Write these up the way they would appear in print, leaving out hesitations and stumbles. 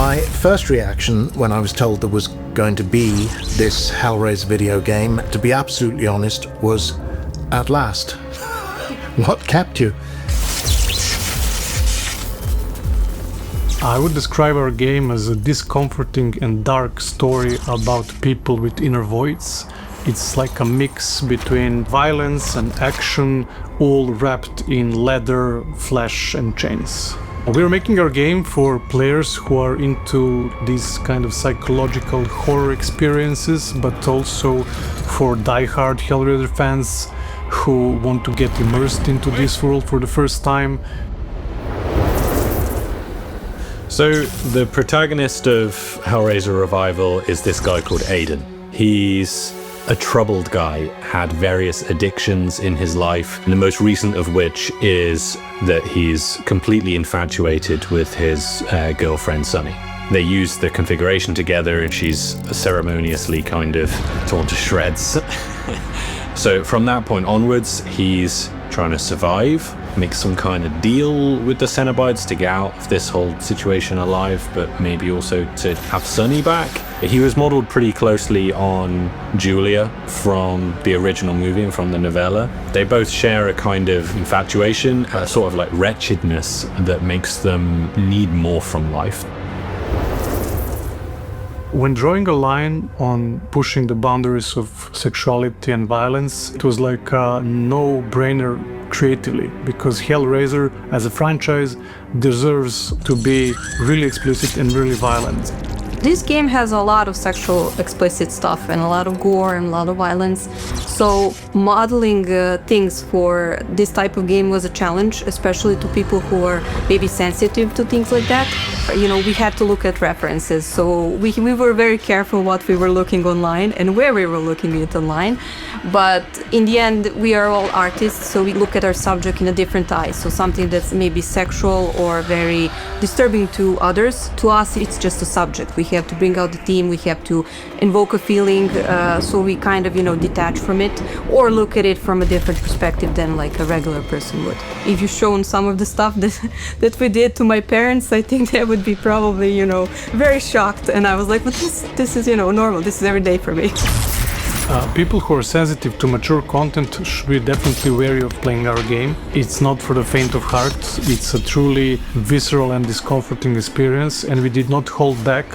My first reaction when I was told there was going to be this Hellraiser video game, to be absolutely honest, was, at last. What kept you? I would describe our game as a discomforting and dark story about people with inner voids. It's like a mix between violence and action, all wrapped in leather, flesh and chains. We're making our game for players who are into these kind of psychological horror experiences, but also for die-hard Hellraiser fans who want to get immersed into this world for the first time. So the protagonist of Hellraiser Revival is this guy called Aidan. He's a troubled guy, had various addictions in his life, and the most recent of which is that he's completely infatuated with his girlfriend Sunny. They use the configuration together and she's ceremoniously kind of torn to shreds. So from that point onwards, he's trying to survive, make some kind of deal with the Cenobites to get out of this whole situation alive, but maybe also to have Sunny back. He was modeled pretty closely on Julia from the original movie and from the novella. They both share a kind of infatuation, a sort of like wretchedness that makes them need more from life. When drawing a line on pushing the boundaries of sexuality and violence, it was like a no-brainer creatively, because Hellraiser as a franchise deserves to be really explicit and really violent. This game has a lot of sexual explicit stuff and a lot of gore and a lot of violence. So modeling things for this type of game was a challenge, especially to people who are maybe sensitive to things like that. You know, we had to look at references. So we were very careful what we were looking online and where we were looking at online. But in the end, we are all artists, so we look at our subject in a different eye. So something that's maybe sexual or very disturbing to others, to us it's just a subject. We have to bring out the theme, we have to invoke a feeling, so we kind of, detach from it or look at it from a different perspective than like a regular person would. If you shown some of the stuff that we did to my parents, I think they would be probably, very shocked. And I was like, but this is, normal, this is every day for me. People who are sensitive to mature content should be definitely wary of playing our game. It's not for the faint of heart. It's a truly visceral and discomforting experience, and we did not hold back.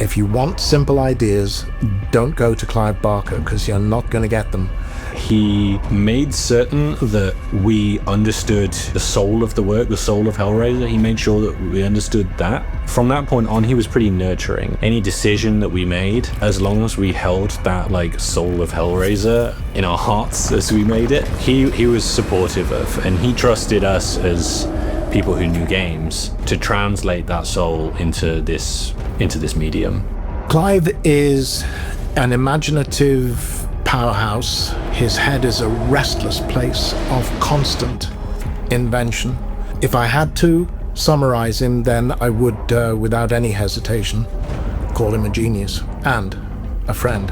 If you want simple ideas, don't go to Clive Barker, because you're not going to get them. He made certain that we understood the soul of the work, the soul of Hellraiser. He made sure that we understood that. From that point on, he was pretty nurturing. Any decision that we made, as long as we held that soul of Hellraiser in our hearts as we made it, he was supportive of, and he trusted us as people who knew games to translate that soul into this medium. Clive is an imaginative powerhouse. His head is a restless place of constant invention. If I had to summarize him, then I would, without any hesitation, call him a genius and a friend.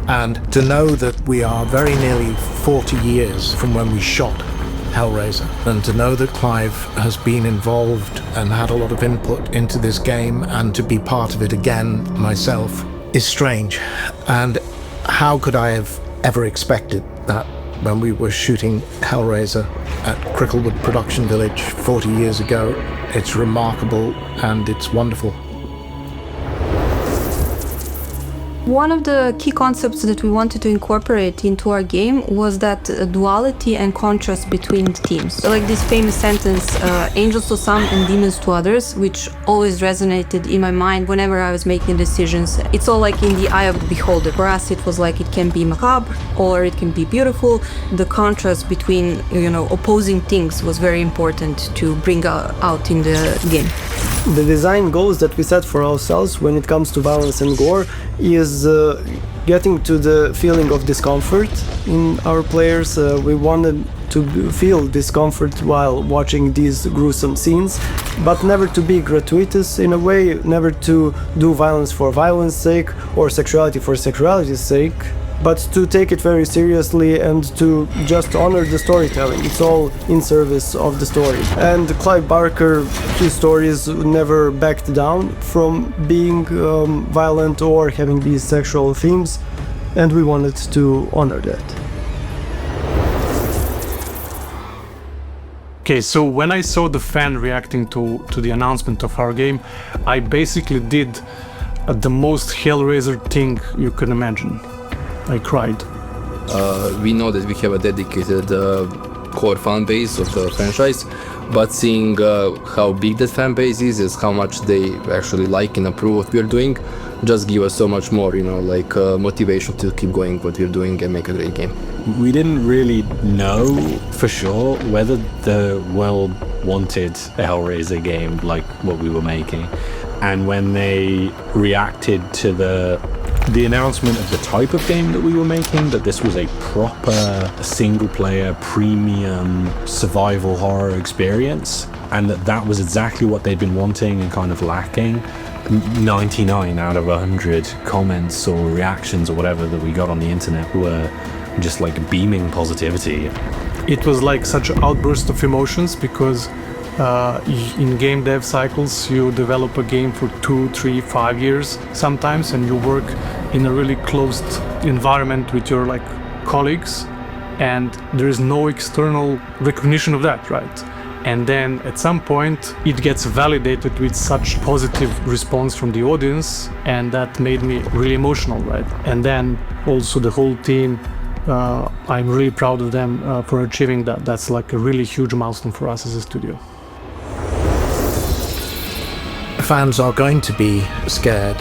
And to know that we are very nearly 40 years from when we shot Hellraiser, and to know that Clive has been involved and had a lot of input into this game, and to be part of it again myself, is strange. And how could I have ever expected that when we were shooting Hellraiser at Cricklewood Production Village 40 years ago? It's remarkable and it's wonderful. One of the key concepts that we wanted to incorporate into our game was that duality and contrast between the teams. So like this famous sentence, angels to some and demons to others, which always resonated in my mind whenever I was making decisions. It's all like in the eye of the beholder. For us, it was like it can be macabre or it can be beautiful. The contrast between, opposing things was very important to bring out in the game. The design goals that we set for ourselves when it comes to violence and gore is getting to the feeling of discomfort in our players. We wanted to feel discomfort while watching these gruesome scenes, but never to be gratuitous in a way, never to do violence for violence sake or sexuality for sexuality's sake. but to take it very seriously and to just honor the storytelling. It's all in service of the story. And Clive Barker, his stories never backed down from being violent or having these sexual themes, and we wanted to honor that. Okay, so when I saw the fan reacting to the announcement of our game, I basically did the most Hellraiser thing you can imagine. I cried. We know that we have a dedicated core fan base of the franchise, but seeing how big that fan base is how much they actually like and approve what we're doing, just give us so much more, motivation to keep going what we're doing and make a great game. We didn't really know for sure whether the world wanted a Hellraiser game like what we were making. And when they reacted to the announcement of the type of game that we were making, that this was a proper single-player premium survival horror experience, and that was exactly what they'd been wanting and kind of lacking, 99 out of 100 comments or reactions or whatever that we got on the internet were just like beaming positivity. It was like such an outburst of emotions because in game dev cycles you develop a game for 2, 3, 5 years sometimes, and you work in a really closed environment with your colleagues, and there is no external recognition of that, right? And then at some point it gets validated with such positive response from the audience, and that made me really emotional, right? And then also the whole team, I'm really proud of them for achieving that. That's like a really huge milestone for us as a studio. Fans are going to be scared,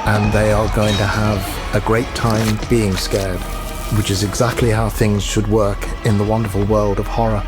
and they are going to have a great time being scared, which is exactly how things should work in the wonderful world of horror.